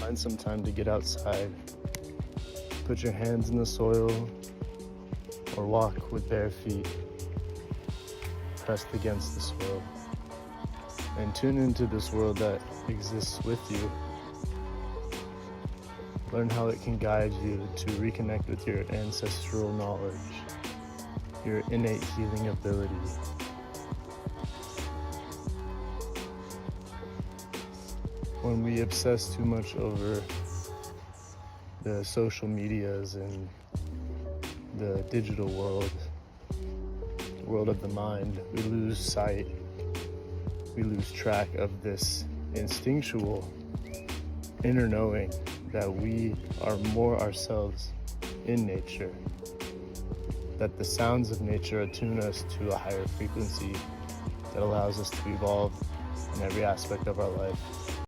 find some time to get outside, put your hands in the soil, or walk with bare feet pressed against the soil, and tune into this world that exists with you. Learn how it can guide you to reconnect with your ancestral knowledge, your innate healing ability. When we obsess too much over the social medias and the digital world, the world of the mind, we lose sight, we lose track of this instinctual inner knowing that we are more ourselves in nature, that the sounds of nature attune us to a higher frequency that allows us to evolve in every aspect of our life.